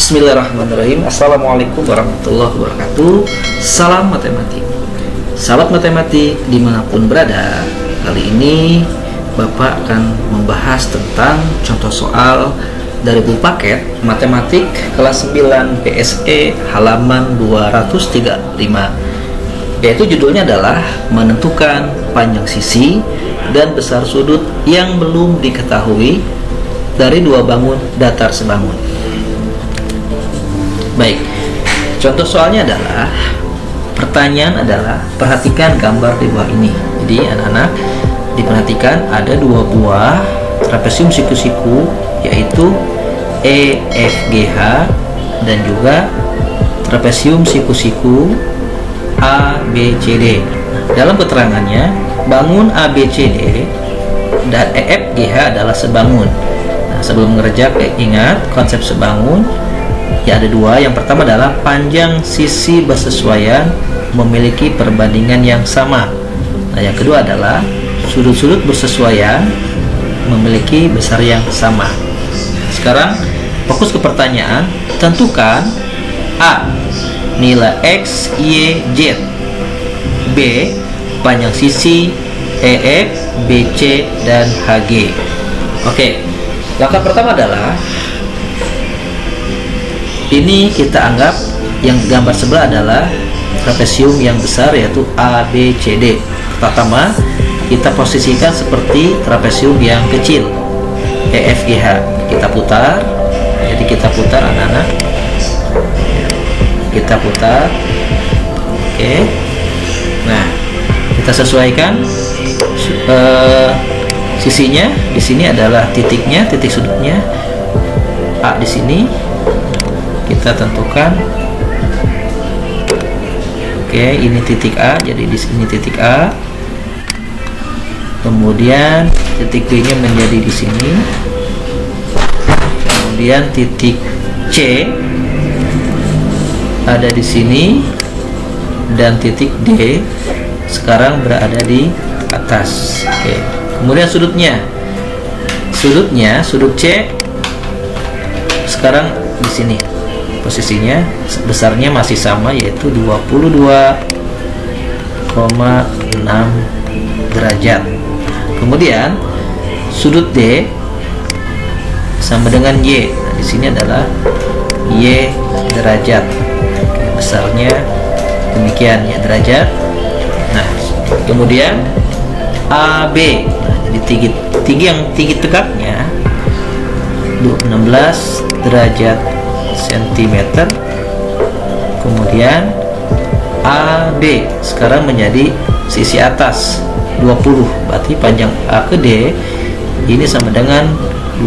Bismillahirrahmanirrahim. Assalamualaikum warahmatullahi wabarakatuh. Salam matematik. Sahabat matematik dimanapun berada, kali ini Bapak akan membahas tentang contoh soal dari buku paket matematik kelas 9 PSE halaman 235, yaitu judulnya adalah menentukan panjang sisi dan besar sudut yang belum diketahui dari dua bangun datar sebangun. Baik, contoh soalnya adalah, pertanyaan adalah, perhatikan gambar di bawah ini. Jadi anak-anak diperhatikan ada dua buah trapesium siku-siku, yaitu EFGH dan juga trapesium siku-siku ABCD. Dalam keterangannya, bangun ABCD dan EFGH adalah sebangun. Nah, sebelum mengerjak, ingat konsep sebangun. Ya, ada dua. Yang pertama adalah panjang sisi bersesuaian memiliki perbandingan yang sama. Nah, yang kedua adalah sudut-sudut bersesuaian memiliki besar yang sama. Sekarang fokus ke pertanyaan. Tentukan A. nilai X, Y, Z. B. panjang sisi EF, BC, dan HG. Oke, langkah pertama adalah ini kita anggap yang gambar sebelah adalah trapesium yang besar, yaitu ABCD. Pertama, kita posisikan seperti trapesium yang kecil EFGH. Kita putar. Jadi kita putar anak-anak. Kita putar. Oke. Nah, kita sesuaikan sisinya. Di sini adalah titiknya, titik sudutnya A di sini. Kita tentukan. Oke, ini titik A, jadi di sini titik A. Kemudian titik B-nya menjadi di sini. Kemudian titik C ada di sini, dan titik D sekarang berada di atas. Oke. Kemudian sudutnya, sudut C sekarang di sini. Posisinya besarnya masih sama, yaitu 22,6 derajat. Kemudian sudut D sama dengan Y. Nah, di sini adalah Y derajat. Besarnya demikian, ya, derajat. Nah, kemudian AB. Nah, jadi tinggi tegaknya 16 derajat cm. Kemudian AB sekarang menjadi sisi atas 20, berarti panjang A ke D ini sama dengan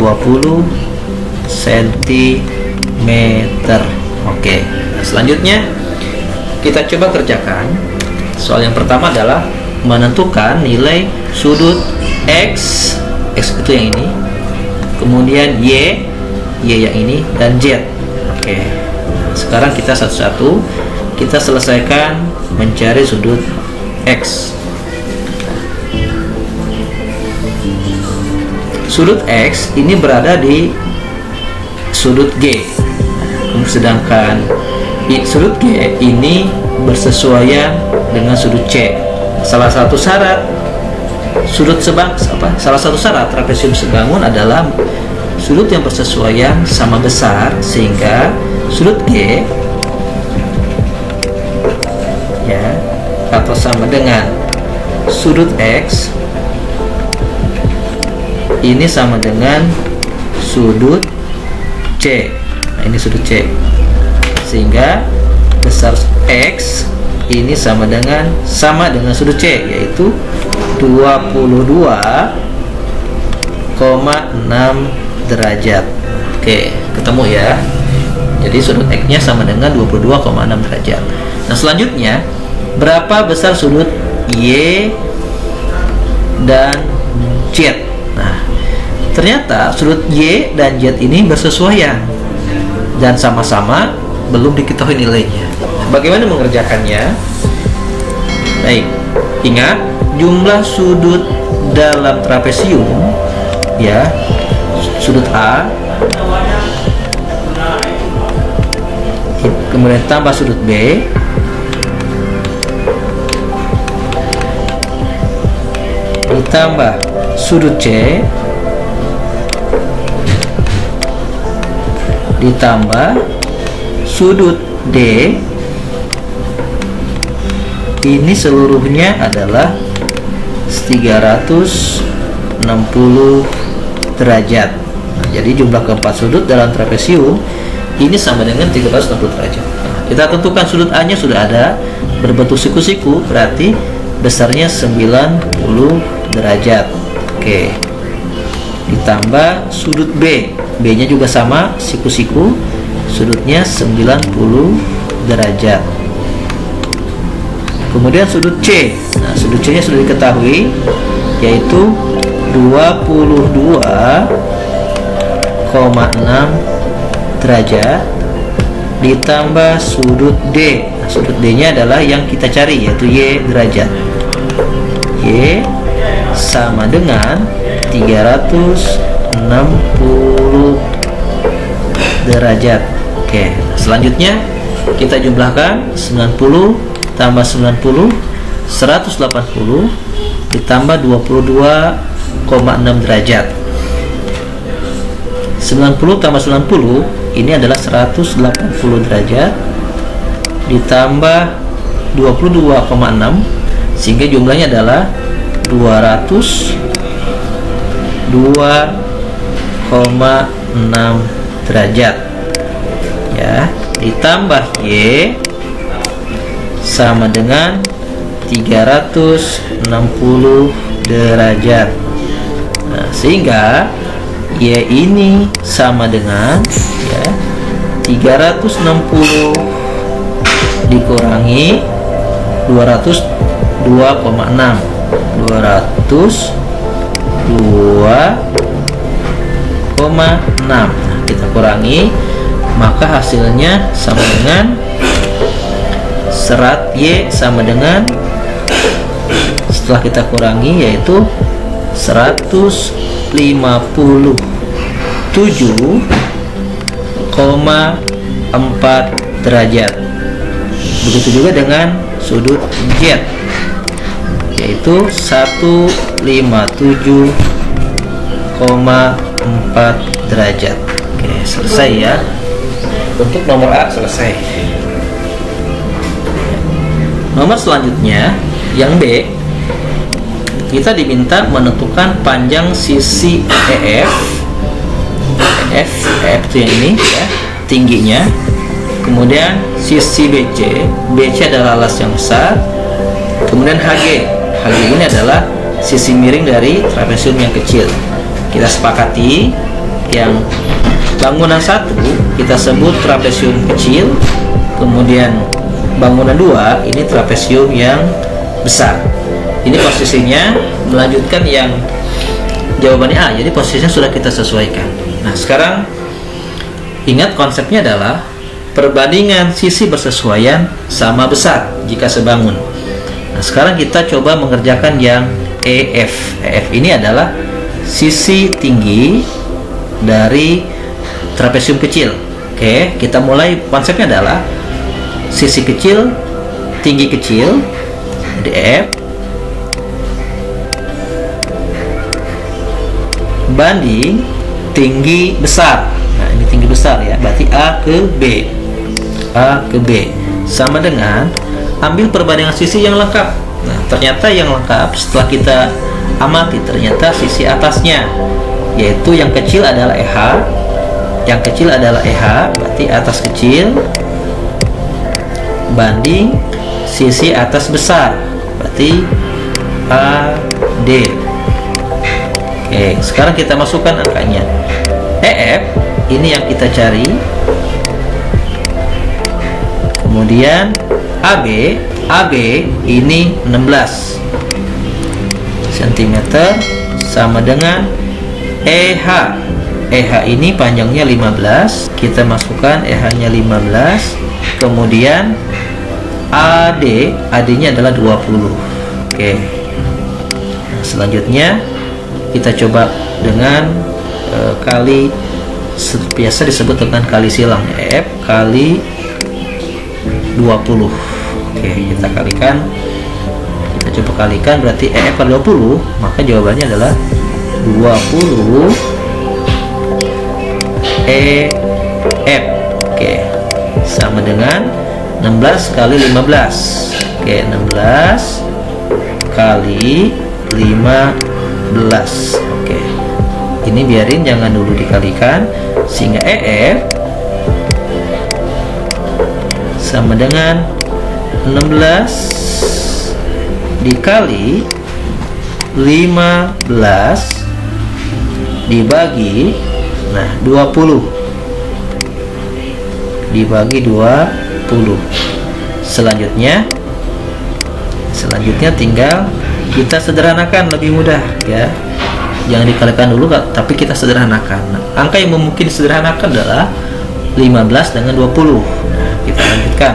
20 cm. Oke, selanjutnya kita coba kerjakan. Soal yang pertama adalah menentukan nilai sudut X itu yang ini, kemudian Y yang ini, dan Z. Oke, sekarang kita satu-satu kita selesaikan mencari sudut X. Sudut X ini berada di sudut G, sedangkan sudut G ini bersesuaian dengan sudut C. Salah satu syarat trapesium sebangun adalah sudut yang bersesuaian sama besar, sehingga sudut G ya atau sama dengan sudut X ini sama dengan sudut C. Nah, ini sudut C, sehingga besar X ini sama dengan sudut C, yaitu 22,6 derajat. Oke, ketemu ya. Jadi sudut X-nya sama dengan 22,6 derajat. Nah, selanjutnya, berapa besar sudut Y dan Z? Nah, ternyata sudut Y dan Z ini bersesuaian dan sama-sama belum diketahui nilainya. Bagaimana mengerjakannya? Baik, ingat jumlah sudut dalam trapesium, ya, sudut A kemudian tambah sudut B, ditambah sudut C, ditambah sudut D. Ini seluruhnya adalah 360 derajat. Nah, jadi jumlah keempat sudut dalam trapesium ini sama dengan 360 derajat. Nah, kita tentukan sudut A nya sudah ada, berbentuk siku-siku, berarti besarnya 90 derajat. Oke, ditambah sudut B, B nya juga sama, siku-siku, sudutnya 90 derajat. Kemudian sudut C, nah sudut C nya sudah diketahui, yaitu 22,6 derajat, ditambah sudut D. Nah, sudut D nya adalah yang kita cari, yaitu Y derajat. Y sama dengan 360 derajat. Oke, selanjutnya kita jumlahkan 90 tambah 90, 180, ditambah 22,6 derajat. 90 tambah 90 ini adalah 180 derajat, ditambah 22,6, sehingga jumlahnya adalah 202,6 derajat ya, ditambah Y sama dengan 360 derajat. Nah, sehingga Y ini sama dengan ya, 360 dikurangi 202,6, 202,6. Nah, kita kurangi, maka hasilnya sama dengan serat Y sama dengan, setelah kita kurangi, yaitu 157,4 derajat. Begitu juga dengan sudut Z, yaitu 157,4 derajat. Oke, selesai ya. Untuk nomor A selesai. Nomor selanjutnya yang B, kita diminta menentukan panjang sisi EF itu yang ini ya, tingginya. Kemudian sisi BC adalah alas yang besar. Kemudian HG ini adalah sisi miring dari trapesium yang kecil. Kita sepakati yang bangunan 1 kita sebut trapesium kecil, kemudian bangunan 2 ini trapesium yang besar. Ini posisinya melanjutkan yang jawabannya A, jadi posisinya sudah kita sesuaikan. Nah, sekarang ingat konsepnya adalah perbandingan sisi bersesuaian sama besar jika sebangun. Nah, sekarang kita coba mengerjakan yang EF. EF ini adalah sisi tinggi dari trapesium kecil. Oke, kita mulai. Konsepnya adalah sisi kecil, tinggi kecil, DF, banding tinggi besar. Nah, ini tinggi besar ya, berarti A ke B. A ke B sama dengan ambil perbandingan sisi yang lengkap. Nah, ternyata yang lengkap setelah kita amati, ternyata sisi atasnya, yaitu yang kecil adalah EH, yang kecil adalah EH, berarti atas kecil banding sisi atas besar, berarti AD. Oke, sekarang kita masukkan angkanya. EF ini yang kita cari, kemudian AB ini 16 cm sama dengan EH. EH ini panjangnya 15, kita masukkan EH nya 15, kemudian AD nya adalah 20. Oke, nah, selanjutnya kita coba dengan kali, biasa disebut dengan kali silang, EF kali 20. Oke, kita kalikan, kita coba kalikan, berarti EF per 20, maka jawabannya adalah 20 EF. Oke, sama dengan 16 kali 15. Oke, 16 kali 15. Oke, ini biarin, jangan dulu dikalikan, sehingga EF sama dengan 16 dikali 15 dibagi 20 dibagi 20. Selanjutnya tinggal kita sederhanakan, lebih mudah ya. Jangan dikalikan dulu, tapi kita sederhanakan. Angka yang mungkin disederhanakan adalah 15 dengan 20. Kita lanjutkan.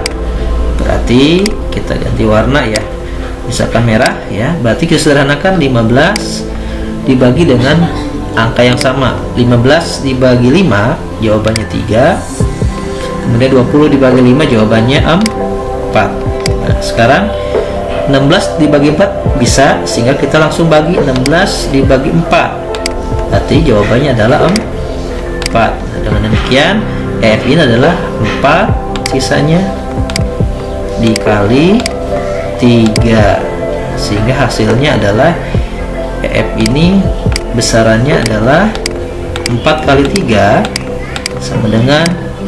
Berarti kita ganti warna ya. Misalkan merah ya. Berarti kita sederhanakan 15 dibagi dengan angka yang sama. 15 dibagi 5 jawabannya 3. Kemudian 20 dibagi 5 jawabannya 4. Nah, sekarang 16 dibagi 4 bisa, sehingga kita langsung bagi 16 dibagi 4. Berarti jawabannya adalah 4. Nah, dengan demikian EF ini adalah 4, sisanya dikali 3, sehingga hasilnya adalah EF ini besarannya adalah 4 kali 3 sama dengan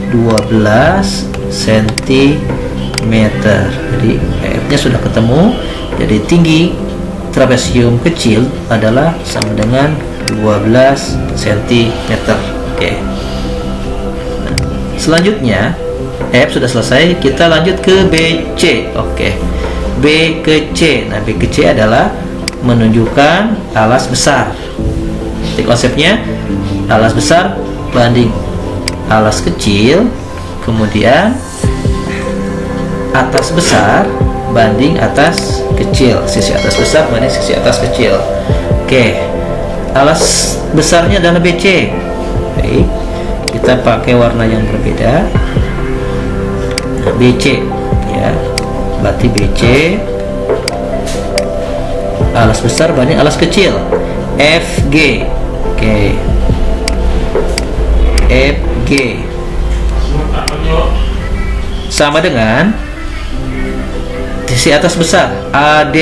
12 cm. Jadi EF nya sudah ketemu. Jadi tinggi trapesium kecil adalah sama dengan 12 cm. Oke. Nah, selanjutnya EF sudah selesai, kita lanjut ke BC. Oke. B ke C. Nah, B ke C adalah menunjukkan alas besar. Jadi konsepnya alas besar banding alas kecil, kemudian atas besar banding atas kecil, sisi atas besar banding sisi atas kecil. Oke, alas besarnya adalah BC. Baik, kita pakai warna yang berbeda. Nah, BC ya, berarti BC alas besar banding alas kecil. FG. Oke, FG sama dengan sisi atas besar AD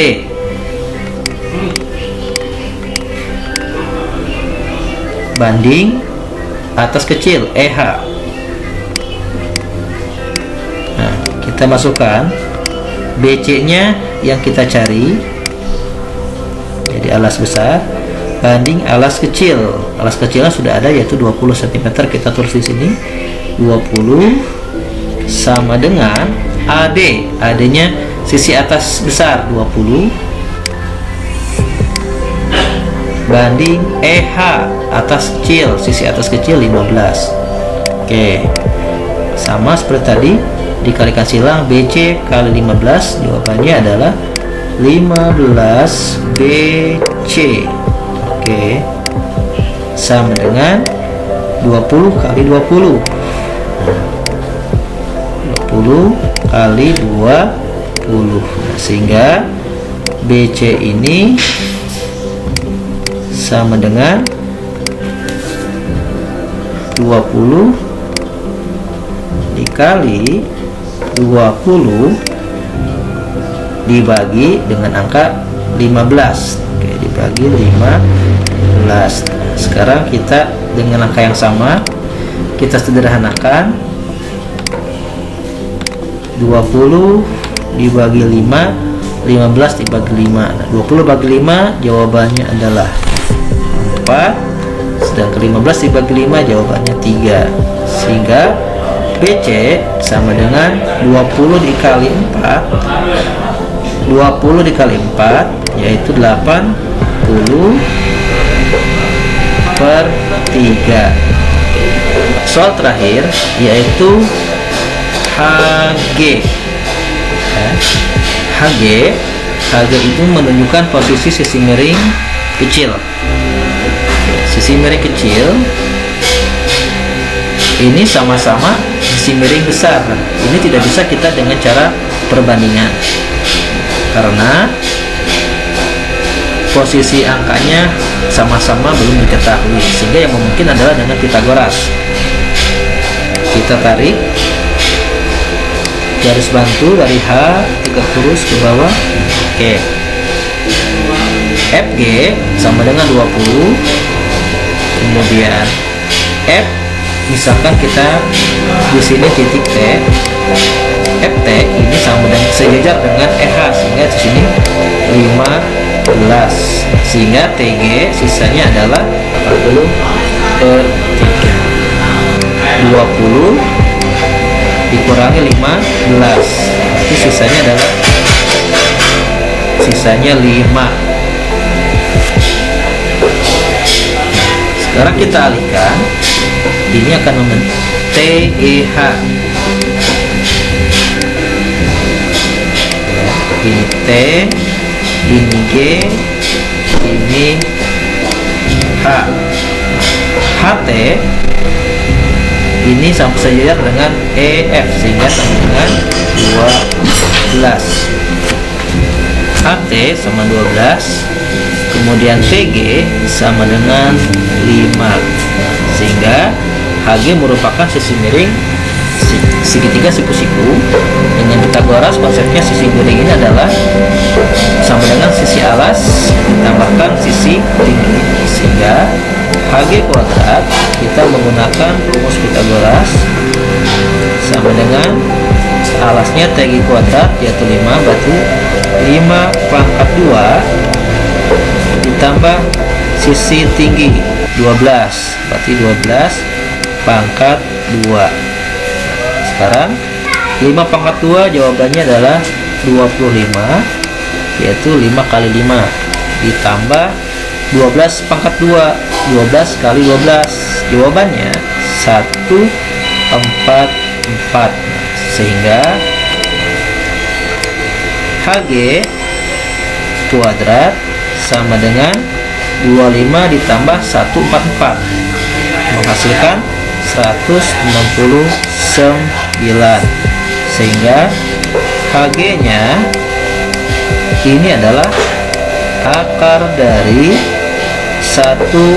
banding atas kecil EH. Nah, kita masukkan BC nya yang kita cari, jadi alas besar banding alas kecil. Alas kecilnya sudah ada, yaitu 20 cm. Kita tulis di sini 20 sama dengan AD. AD nya sisi atas besar 20 banding EH atas kecil, sisi atas kecil 15. Oke, sama seperti tadi, dikalikan silang BC kali 15, jawabannya adalah 15 BC. Oke, sama dengan 20 kali 20. 20 kali 20. Sehingga BC ini sama dengan 20 dikali 20 dibagi dengan angka 15. Oke, dibagi 15. Sekarang kita dengan angka yang sama kita sederhanakan. 20 dibagi 5, 15 dibagi 5. Nah, 20 bagi 5 jawabannya adalah 4, sedangkan 15 dibagi 5 jawabannya 3. Sehingga BC sama dengan 20 dikali 4, 20 dikali 4 yaitu 80 per 3. Soal terakhir yaitu HG. HG itu menunjukkan posisi sisi miring kecil. Sisi miring kecil ini sama-sama sisi miring besar. Ini tidak bisa kita dengan cara perbandingan, karena posisi angkanya sama-sama belum diketahui, sehingga yang mungkin adalah dengan Pitagoras. Kita tarik garis bantu dari H tegak lurus ke bawah. Oke, FG sama dengan 20. Kemudian F, misalkan kita di sini titik T, FT ini sama dengan sejajar dengan EH, sehingga di sini 15, sehingga TG sisanya adalah 40/3. 20 dikurangi 15, berarti sisanya adalah 5. Sekarang kita alihkan, ini akan membentuk TEH. Ini T, ini G, ini H. HT ini sama saja dengan EF, sehingga sama dengan 12. HT sama 12, kemudian TG sama dengan 5, sehingga HG merupakan sisi miring segitiga siku-siku. Dengan Pitagoras konsepnya sisi miring ini adalah sama dengan sisi alas ditambahkan sisi tinggi, sehingga HG kuadrat kita menggunakan rumus Pitagoras sama dengan alasnya TG kuadrat yaitu 5, berarti 5 pangkat 2 ditambah sisi tinggi 12, berarti 12 pangkat 2. Sekarang 5 pangkat 2 jawabannya adalah 25, yaitu 5 kali 5 ditambah 12 pangkat 2, 12 kali 12, jawabannya 144. Sehingga HG kuadrat sama dengan 25 ditambah 144 menghasilkan 169, sehingga HG nya ini adalah akar dari 169.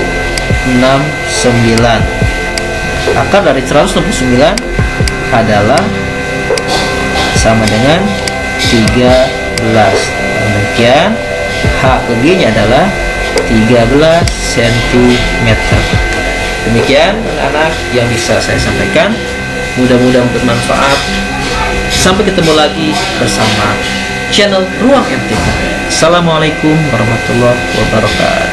Akar dari 169 adalah sama dengan 13. Demikian H ke G nya adalah 13 cm. Demikian anak-anak yang bisa saya sampaikan, mudah-mudahan bermanfaat. Sampai ketemu lagi bersama channel Ruang MTK. Assalamualaikum warahmatullahi wabarakatuh.